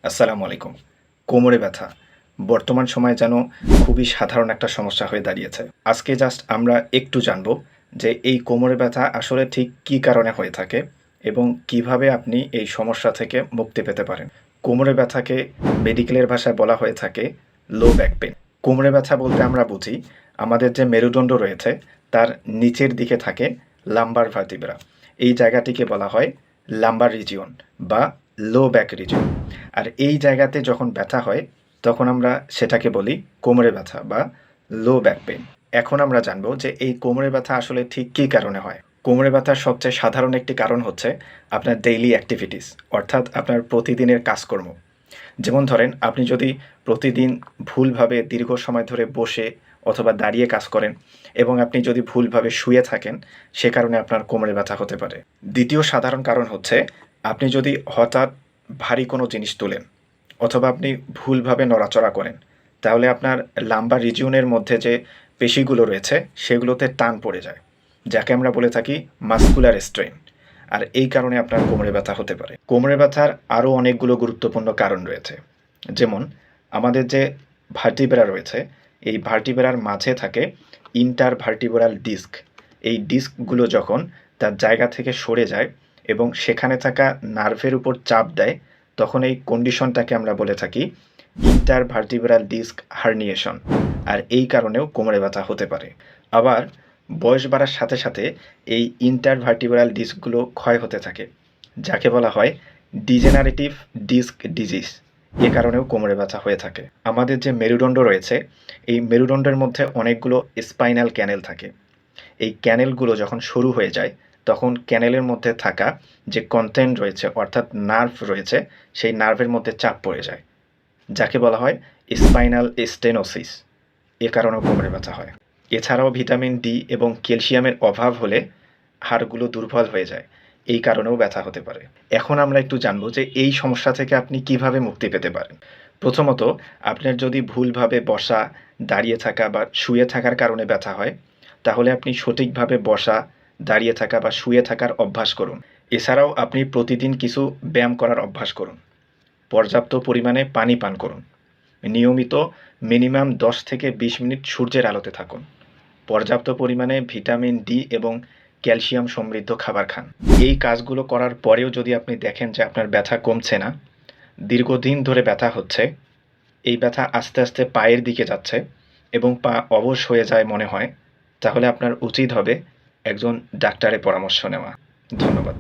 আসসালামু আলাইকুম। কোমরে ব্যথা বর্তমান সময়ে যেন খুবই সাধারণ একটা সমস্যা হয়ে দাঁড়িয়েছে। আজকে জাস্ট আমরা একটু জানব যে এই কোমরে ব্যথা আসলে ঠিক কী কারণে হয়ে থাকে এবং কিভাবে আপনি এই সমস্যা থেকে মুক্তি পেতে পারেন। কোমরে ব্যথাকে মেডিকেলের ভাষায় বলা হয়ে থাকে লো ব্যাক পেইন। কোমরে ব্যথা বলতে আমরা বুঝি আমাদের যে মেরুদণ্ড রয়েছে তার নিচের দিকে থাকে লাম্বার ভার্টিব্রা। এই জায়গাটিকে বলা হয় লাম্বার রিজিয়ন বা লো ব্যাক রিজিয়ন। আর এই জায়গাতে যখন ব্যথা হয় তখন আমরা সেটাকে বলি কোমরে ব্যথা বা লো ব্যাক পেইন। এখন আমরা জানব যে এই কোমরে ব্যথা আসলে ঠিক কী কারণে হয়। কোমরে ব্যথার সবচেয়ে সাধারণ একটি কারণ হচ্ছে আপনার ডেইলি অ্যাক্টিভিটিস, অর্থাৎ আপনার প্রতিদিনের কাজকর্ম। যেমন ধরেন আপনি যদি প্রতিদিন ভুলভাবে দীর্ঘ সময় ধরে বসে অথবা দাঁড়িয়ে কাজ করেন এবং আপনি যদি ভুলভাবে শুয়ে থাকেন, সে কারণে আপনার কোমরে ব্যথা হতে পারে। দ্বিতীয় সাধারণ কারণ হচ্ছে আপনি যদি হঠাৎ ভারী কোনো জিনিস তোলেন অথবা আপনি ভুলভাবে নড়াচড়া করেন, তাহলে আপনার লাম্বার রিজিয়নের মধ্যে যে পেশিগুলো রয়েছে সেগুলোতে টান পড়ে যায়, যাকে আমরা বলে থাকি মাসকুলার স্ট্রেন। আর এই কারণে আপনার কোমরে ব্যথা হতে পারে। কোমরে ব্যথার আরও অনেকগুলো গুরুত্বপূর্ণ কারণ রয়েছে। যেমন আমাদের যে ভার্টিব্রা রয়েছে, এই ভার্টিব্রার মাঝে থাকে ইন্টারভার্টিব্রাল ডিস্ক। এই ডিস্কগুলো যখন তার জায়গা থেকে সরে যায় এবং সেখানে থাকা নার্ভের উপর চাপ দেয়, তখন এই কন্ডিশনটাকে আমরা বলে থাকি ইন্টারভার্টিব্রাল ডিস্ক হার্নিয়েশন। আর এই কারণেও কোমরে ব্যথা হতে পারে। আবার বয়স বাড়ার সাথে সাথে এই ইন্টারভার্টিব্রাল ডিস্কগুলো ক্ষয় হতে থাকে, যাকে বলা হয় ডিজেনারেটিভ ডিস্ক ডিজিজ। এ কারণেও কোমরে ব্যথা হয়ে থাকে। আমাদের যে মেরুদণ্ড রয়েছে, এই মেরুদণ্ডের মধ্যে অনেকগুলো স্পাইনাল ক্যানেল থাকে। এই ক্যানেলগুলো যখন শুরু হয়ে যায় তখন ক্যানেলের মধ্যে থাকা যে কন্টেন্ট রয়েছে, অর্থাৎ নার্ভ রয়েছে, সেই নার্ভের মধ্যে চাপ পড়ে যায়, যাকে বলা হয় স্পাইনাল স্টেনোসিস। এ কারণেও কোমরে ব্যথা হয়। এছাড়াও ভিটামিন ডি এবং ক্যালসিয়ামের অভাব হলে হাড়গুলো দুর্বল হয়ে যায়, এই কারণেও ব্যথা হতে পারে। এখন আমরা একটু জানবো যে এই সমস্যা থেকে আপনি কিভাবে মুক্তি পেতে পারেন। প্রথমত, আপনার যদি ভুলভাবে বসা, দাঁড়িয়ে থাকা বা শুয়ে থাকার কারণে ব্যথা হয়, তাহলে আপনি সঠিকভাবে বসা, দাঁড়িয়ে থাকা বা শুয়ে থাকার অভ্যাস করুন। এছাড়াও আপনি প্রতিদিন কিছু ব্যায়াম করার অভ্যাস করুন। পর্যাপ্ত পরিমাণে পানি পান করুন। নিয়মিত মিনিমাম 10 থেকে 20 মিনিট সূর্যের আলোতে থাকুন। পর্যাপ্ত পরিমাণে ভিটামিন ডি এবং ক্যালসিয়াম সমৃদ্ধ খাবার খান। এই কাজগুলো করার পরেও যদি আপনি দেখেন যে আপনার ব্যথা কমছে না, দীর্ঘদিন ধরে ব্যথা হচ্ছে, এই ব্যথা আস্তে আস্তে পায়ের দিকে যাচ্ছে এবং পা অবশ হয়ে যায় মনে হয়, তাহলে আপনার উচিত হবে একজন ডাক্তারের পরামর্শ নেওয়া। ধন্যবাদ।